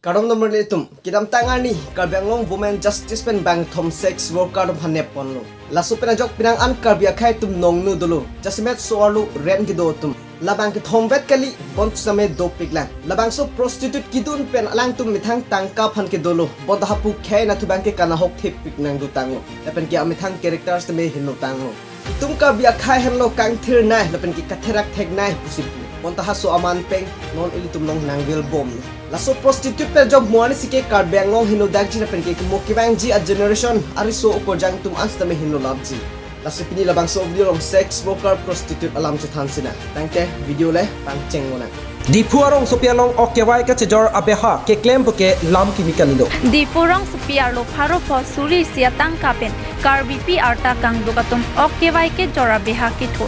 Kadam nomor litum, Kedam tang arni, Karbi Anglong women justice pen bangkethom sex worker hanep ponlo. Lasu penajok pinang an Karbi akhei tum nong nu dulu. Jasimet soalu ren gido tum. Labang kethom vet kali bont same do piglan. Labang so prostitute kidun pen alang tum mithang Tangka Phan ke dulu. Bonta hapu khei na tu bangke kana hok thip pik nang du tango. Lapen ki amithang characters tame hinno tango. Itum Karbi akhei henlo kang thir nai lapen ki katherak thek nai pusipu. Bonta haso aman peng non ilitum nong nangwil bom. Laso prostitute per job muani sike Karbi Anglong hino dagji na penke kumokibang ji a generation ariso ukojang tum astame hino labji. Laso pini labang so video long sex worker prostitute alam chethan sina. Tangke video le pangcheng ngona. Di puarong sopialong o kevai ka chejor abeha ke klem ke lam chemical nido. Di purong sopialo pharo pho suri sia Tangka pen Karbi pi arta kang dukatum o kevai ke jora beha ke tho.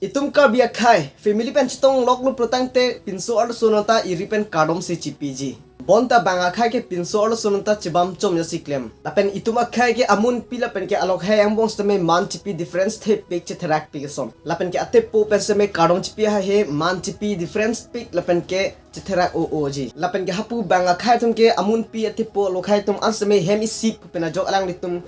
Itum Karbi akhei family pen chitong loklu protangte pinso arlo sunota iripen kadom se chipiji. Bonta bang akhei ke pinso arlo sunota chibam chom yasi klem. Lapen itum akhei ke amun pila pen ke alok hai ang bong stame man chipi difference the pic che therak pi som. Lapen ke ate po pen stame kadom chipi ha he man chipi difference pic lapen ke chethera oji. Lapen ke hapu bang akhei tum ke amun pi ate po lokhai tum ansame hem isip pen ajok alang litum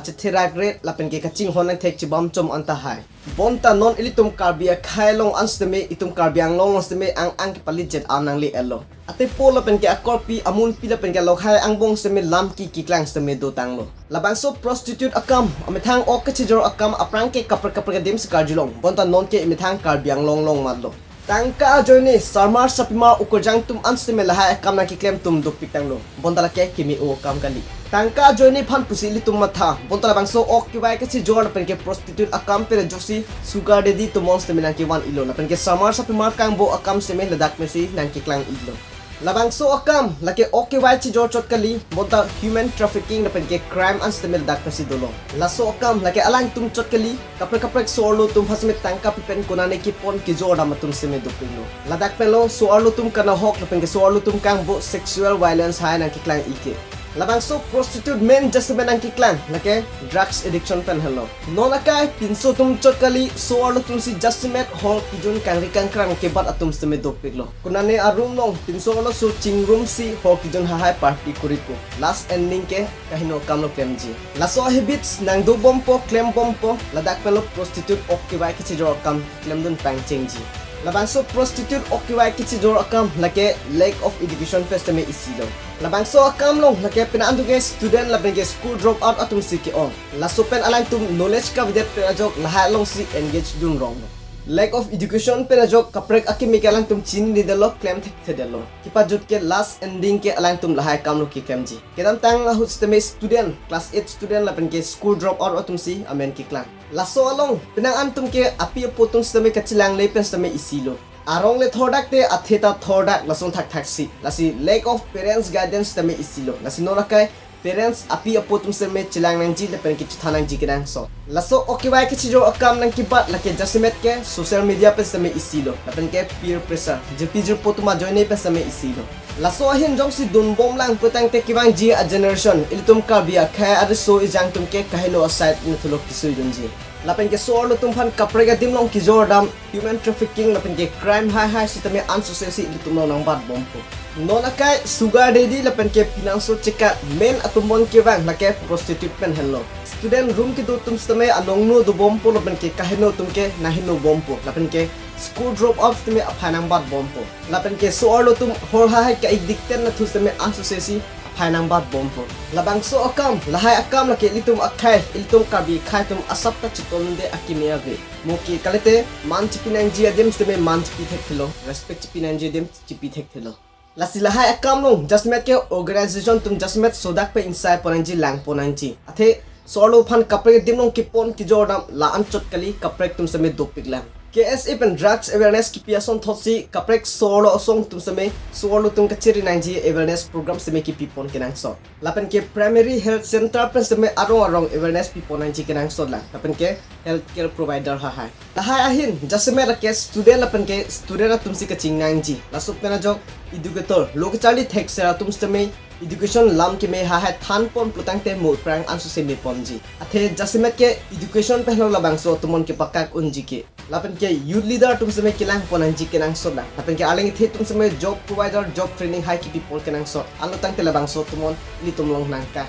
chethera great lapen ke kaching honang thek chibam chom anta hai. Bonta non ilitum Karbi akhei long anstame itum Karbi Anglong anstame ang palit jet anang li elo. Ate pola pen ke akorpi amun pila pen ke lokhai ang bong stame lam ki klang stame do tanglo. Labang so prostitute akam amithang ok chejor akam aprang ke kaprek adim skarjulong. Bonta non ke imithang Karbi Anglong long madlo. Tangka joini sarmar sapima ukojang tum anstame Lahai akam na ki klem tum dupik tanglo. Bonta la ke kimi o kam kali. Tangka joini Phan pusili tum matha. Bonta labang so ok kevai ke chejor pen ke prostitute akam pe jongsi sugar daddy tum monster nang ke wan ilo na pen ke samar sapima kang bo akam seme ladak mesi nang ke klang ilo. Labang so akam lake ok kevai chejor chot kali bonta human trafficking na pen ke crime anstame ladak mesi dolo. Laso akam lake alang tum chot kali kaprek sorlo tum hasme Tangka pipen kunane ki pon kejor da matum seme dupilo. Ladak pelo sorlo tum kana hok na pen ke sorlo tum kang bo sexual violence hai nang ke klang ike. Labang so prostitute men just men ang kiklan lake drugs addiction pen hello non akai pinso tum chot kali so arlo tum si just met hol kijun kang rikang krang ke bat atum steme dopik lo kunane arum long pinso arlo so ching room si hol kijun hahai party kuripo last ending ke kahino kamlo klemji laso habits nang do bompo klem bompo ladak pelo prostitute ok bai ke chejor kam klem dun pang chengji. Labang so prostitute okiwai kichi dor akam lake lack of education pestame isilo. Labang so akam long lake pinaan ke student labang ke school drop out atum siki on. Laso pen alang tum knowledge ka videt penajok lahai long si engage dun wrong. Lack of education penajok kaprek akimi alang tum chin ni delo claim thek delo. Kipa jut ke last ending ke alang tum lahai kam lo ki kemji. Kedam tang lahu stame student class 8 student labang ke school drop out atum si amen ki klang. Laso along pinang antum ke api potong stame kachilang lepen stame isilo. Arong le thodak te atheta thodak lason thak si. Lasi lack of parents guidance stame isilo. Lasi norakai parents api apotum stame chilang nang ji lepen ki thanang ji kedang so. Laso okiwai ke chijo akam nang kibat lake jasimet ke social media pe stame isilo. Lepen ke peer pressure jepijur potuma join pe stame isilo. Laso ahin jongsi dun bom lang putang te kibang ji a generation ilitum Karbi akhei ariso ejang tum ke kahilo aside nithulok kisui junji. Lapen ke soal tum Phan kaprek adim long kejor dam human trafficking lapen ke crime high sitame unsociety ilitum long nang bat bompo. Non akai sugar daddy lapen ke pinangso ceka men atumbon ke bang lake prostitute pen hello. Student room ke do tum stame anong no do bompo lapen ke kahino tum ke nahino bompo lapen ke school drop off tumi aphanang bat bompo lapen ke soal tum hor hai ka addicted na thu tumi unsociety aphanang bat bompo labang so akam lahai akam lake litum akhei ilitum Karbi khai tum asapta chiton de akimia ve moki kalete man chipinang ji adim tumi man chipi thek thilo respect chipinang ji adim chipi thek thilo. Lasi lahai akam long just met ke organization tum just met sodak pe inside ponanji lang ponanji athe solo Phan kaprek dim long kipon ki jordam la an chot kali kaprek tum same dopik lang KSA pen drugs awareness ki piason thosi kaprek solo song tum same solo tum ka chiri nang ji awareness program same ki pipon kenang so lapen ke primary health center pen same arong awareness pipon nang ji kenang so la lapen ke healthcare provider ha lahai ahin jasme la ke student lapen ke student tum si ka ching nang ji lasuk pena jok educator lokachali thek sera tum same education lam ke me ha hai than pon plutang te mo prang ansu se me ponji athe jasimet ke education pehlo labang so tumon ke pakak unji ke lapen ke youth leader tum se me kilang ponanji ke nang so na lapen ke aleng the tum se me job provider job training hai ki people ke nang so anu tang te labang so tumon ni tumlong nangka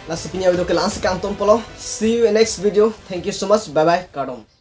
Lasi punya video ke langsung kantong polo. See you in next video. Thank you so much. Bye bye. Kedam.